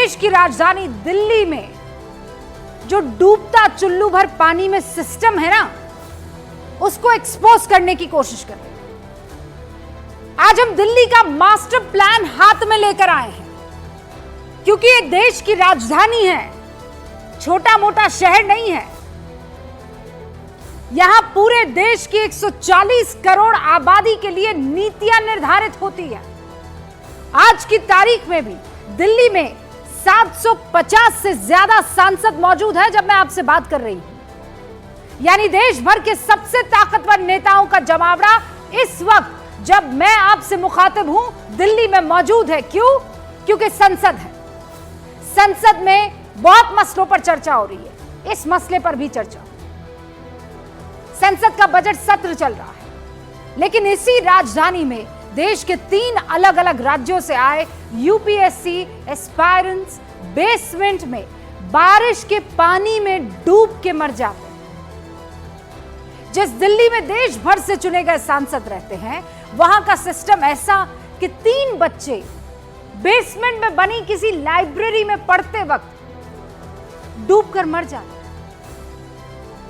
देश की राजधानी दिल्ली में जो डूबता चुल्लू भर पानी में सिस्टम है ना, उसको एक्सपोज करने की कोशिश कर रहे हैं। आज हम दिल्ली का मास्टर प्लान हाथ में लेकर आए हैं, क्योंकि ये देश की राजधानी है, छोटा मोटा शहर नहीं है। यहां पूरे देश की 140 करोड़ आबादी के लिए नीतियां निर्धारित होती है। आज की तारीख में भी दिल्ली में 750 से ज्यादा सांसद मौजूद है जब मैं आपसे बात कर रही हूं। यानी देश भर के सबसे ताकतवर नेताओं का जमावड़ा इस वक्त जब मैं आपसे मुखातिब हूं दिल्ली में मौजूद है। क्यों? क्योंकि संसद है। संसद में बहुत मसलों पर चर्चा हो रही है, इस मसले पर भी चर्चा। संसद का बजट सत्र चल रहा है, लेकिन इसी राजधानी में देश के 3 अलग अलग राज्यों से आए यूपीएससी एस्पायरेंट्स बेसमेंट में बारिश के पानी में डूब के मर जाते हैं। जिस दिल्ली में देश भर से चुने गए सांसद रहते हैं, वहां का सिस्टम ऐसा कि 3 बच्चे बेसमेंट में बनी किसी लाइब्रेरी में पढ़ते वक्त डूबकर मर जाते।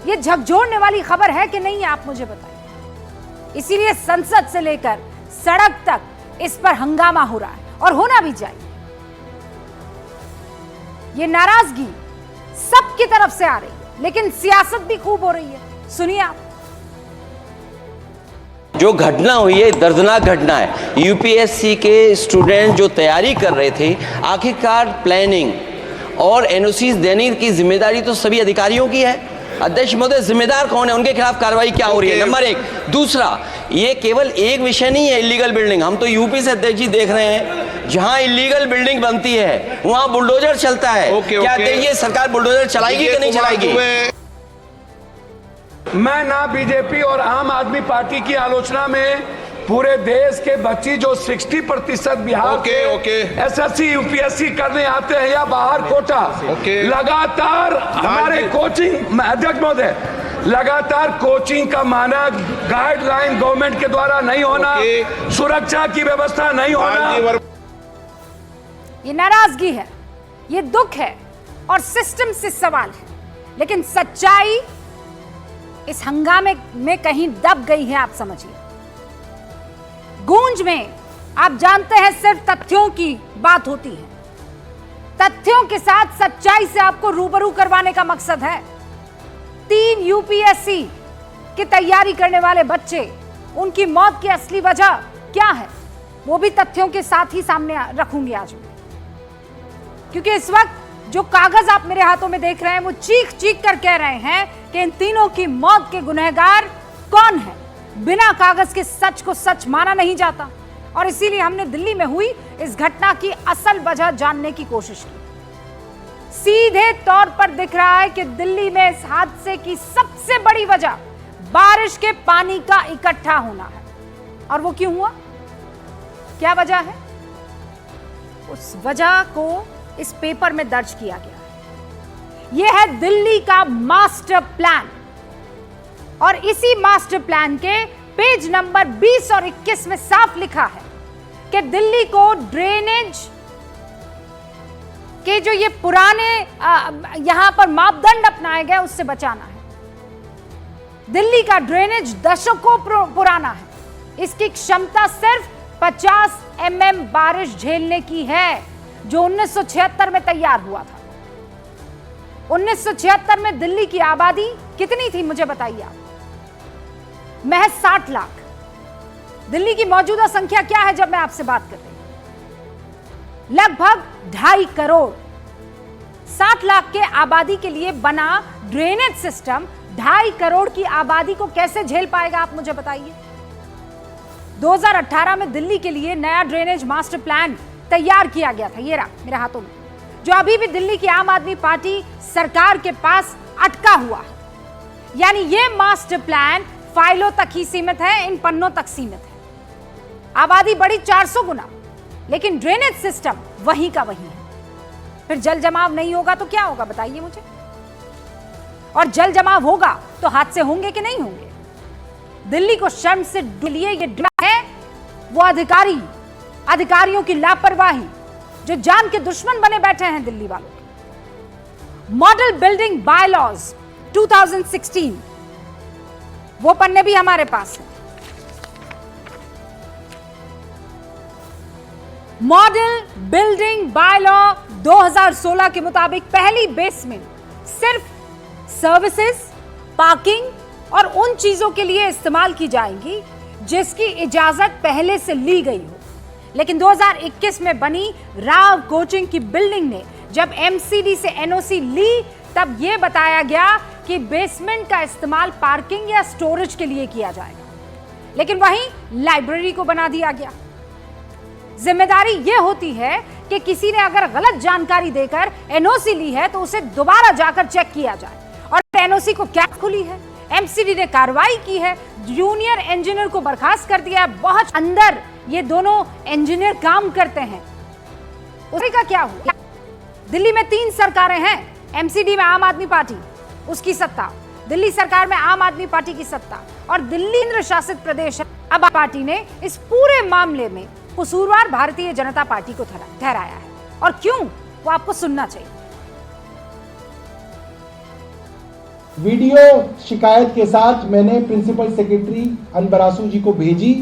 यह झकझोरने वाली खबर है कि नहीं, आप मुझे बताइए। इसीलिए संसद से लेकर सड़क तक इस पर हंगामा हो रहा है और होना भी चाहिए। यह नाराजगी सबकी तरफ से आ रही है, लेकिन सियासत भी खूब हो रही है। सुनिए आप। जो घटना हुई है दर्दनाक घटना है। यूपीएससी के स्टूडेंट जो तैयारी कर रहे थे, आखिरकार प्लानिंग और एनओसी देने की जिम्मेदारी तो सभी अधिकारियों की है। अध्यक्ष महोदय, जिम्मेदार कौन है? उनके खिलाफ कार्रवाई क्या हो रही है? नंबर 1। दूसरा, ये केवल एक विषय नहीं है इलीगल बिल्डिंग। हम तो यूपी से अध्यक्ष जी देख रहे हैं, जहां इलीगल बिल्डिंग बनती है वहां बुलडोजर चलता है। क्या ये सरकार बुलडोजर चलाएगी कि नहीं चलाएगी? मैं ना बीजेपी और आम आदमी पार्टी की आलोचना में पूरे देश के बच्ची जो 60% बिहार के एसएससी यूपीएससी करने आते हैं या बाहर कोटा, लगातार हमारे कोचिंग, अध्यक्ष महोदय, लगातार कोचिंग का मानक गाइडलाइन गवर्नमेंट के द्वारा नहीं होना, सुरक्षा की व्यवस्था नहीं होना, ये नाराजगी है, ये दुख है और सिस्टम से सवाल है। लेकिन सच्चाई इस हंगामे में कहीं दब गई है, आप समझिए। गूंज में आप जानते हैं सिर्फ तथ्यों की बात होती है। तथ्यों के साथ सच्चाई से आपको रूबरू करवाने का मकसद है। 3 यूपीएससी की तैयारी करने वाले बच्चे, उनकी मौत की असली वजह क्या है, वो भी तथ्यों के साथ ही सामने रखूंगी आज मैं। क्योंकि इस वक्त जो कागज आप मेरे हाथों में देख रहे हैं, वो चीख चीख कर कह रहे हैं कि इन तीनों की मौत के गुनहगार कौन है। बिना कागज के सच को सच माना नहीं जाता, और इसीलिए हमने दिल्ली में हुई इस घटना की असल वजह जानने की कोशिश की। सीधे तौर पर दिख रहा है कि दिल्ली में इस हादसे की सबसे बड़ी वजह बारिश के पानी का इकट्ठा होना है। और वो क्यों हुआ, क्या वजह है, उस वजह को इस पेपर में दर्ज किया गया है। यह है दिल्ली का मास्टर प्लान, और इसी मास्टर प्लान के पेज नंबर 20 और 21 में साफ लिखा है कि दिल्ली को ड्रेनेज के जो ये पुराने यहां पर मापदंड अपनाए गए उससे बचाना है। दिल्ली का ड्रेनेज दशकों पुराना है। इसकी क्षमता सिर्फ 50 mm बारिश झेलने की है, जो 1976 में तैयार हुआ था। 1976 में दिल्ली की आबादी कितनी थी, मुझे बताइए आप? महज 60 लाख। दिल्ली की मौजूदा संख्या क्या है जब मैं आपसे बात कर रही हूं? लगभग 2.5 करोड़। 60 लाख के आबादी के लिए बना ड्रेनेज सिस्टम 2.5 करोड़ की आबादी को कैसे झेल पाएगा, आप मुझे बताइए। 2018 में दिल्ली के लिए नया ड्रेनेज मास्टर प्लान तैयार किया गया था, ये रहा मेरे हाथों में, जो अभी भी दिल्ली की आम आदमी पार्टी सरकार के पास अटका हुआ है। यानी ये मास्टर प्लान फाइलों तक ही सीमित है, इन पन्नों तक सीमित है। आबादी बढ़ी 400 गुना, लेकिन ड्रेनेज सिस्टम वही का वही है। फिर जल जमाव नहीं होगा तो क्या होगा, बताइए मुझे। और जल जमाव होगा तो हादसे होंगे कि नहीं होंगे? दिल्ली को शर्म से डुलिए, ये है वो अधिकारियों की लापरवाही जो जान के दुश्मन बने बैठे हैं दिल्ली वालों के। मॉडल बिल्डिंग बायलॉज 2016, वो पन्ने भी हमारे पास हैं। मॉडल बिल्डिंग बायलॉ 2016 के मुताबिक पहली बेसमेंट सिर्फ सर्विसेज, पार्किंग और उन चीजों के लिए इस्तेमाल की जाएंगी जिसकी इजाजत पहले से ली गई हो। लेकिन 2021 में बनी राव कोचिंग की बिल्डिंग ने जब एमसीडी से एनओसी ली, तब यह बताया गया कि बेसमेंट का इस्तेमाल पार्किंग या स्टोरेज के लिए किया जाएगा। लेकिन वहीं लाइब्रेरी को बना दिया गया। जिम्मेदारी यह होती है कि किसी ने अगर गलत जानकारी देकर एनओसी ली है तो उसे दोबारा जाकर चेक किया जाए। और एनओसी को क्या खुली है, एमसीडी ने कार्रवाई की है, जूनियर इंजीनियर को बर्खास्त कर दिया है। बहुत अंदर ये दोनों इंजीनियर काम करते हैं। उसका क्या हुआ? दिल्ली में 3 सरकारें हैं। एमसीडी में आम आदमी पार्टी, उसकी सत्ता, दिल्ली सरकार में आम आदमी पार्टी की सत्ता, और दिल्ली केंद्र शासित प्रदेश। अब पार्टी ने इस पूरे मामले में कसूरवार भारतीय जनता पार्टी को ठहराया है। और क्यों, वो आपको सुनना चाहिए। वीडियो शिकायत के साथ मैंने प्रिंसिपल सेक्रेटरी अनबरासू जी को भेजी।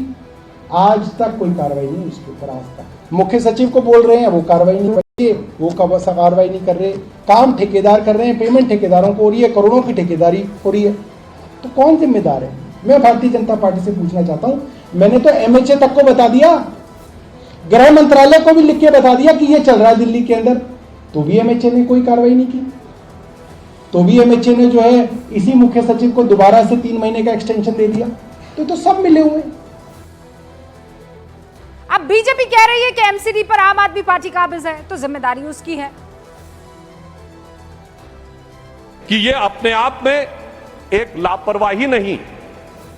आज तक कोई कार्रवाई नहीं उसके ऊपर। आज तक मुख्य सचिव को बोल रहे हैं, वो कार्रवाई नहीं कर रहे, वो कार्रवाई नहीं कर रहे। काम ठेकेदार कर रहे हैं, पेमेंट ठेकेदारों को हो रही है, करोड़ों की ठेकेदारी हो रही है। तो कौन जिम्मेदार है? मैं भारतीय जनता पार्टी से पूछना चाहता हूं। मैंने तो एमएचए तक को बता दिया, गृह मंत्रालय को भी लिख के बता दिया कि ये चल रहा है दिल्ली के अंदर, तो भी एमएचए ने कोई कार्रवाई नहीं की। तो भी एमएचए ने जो है इसी मुख्य सचिव को दोबारा से 3 महीने का एक्सटेंशन दे दिया। तो सब मिले हुए। अब बीजेपी कह रही है कि एमसीडी पर आम आदमी पार्टी काबिज है, तो जिम्मेदारी उसकी है। कि ये अपने आप में एक लापरवाही नहीं,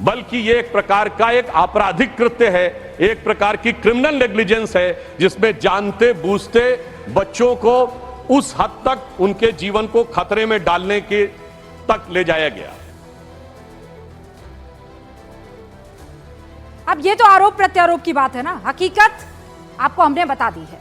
बल्कि ये एक प्रकार का एक आपराधिक कृत्य है, एक प्रकार की क्रिमिनल नेग्लिजेंस है, जिसमें जानते बूझते बच्चों को उस हद तक उनके जीवन को खतरे में डालने के तक ले जाया गया। अब ये तो आरोप प्रत्यारोप की बात है ना, हकीकत आपको हमने बता दी है।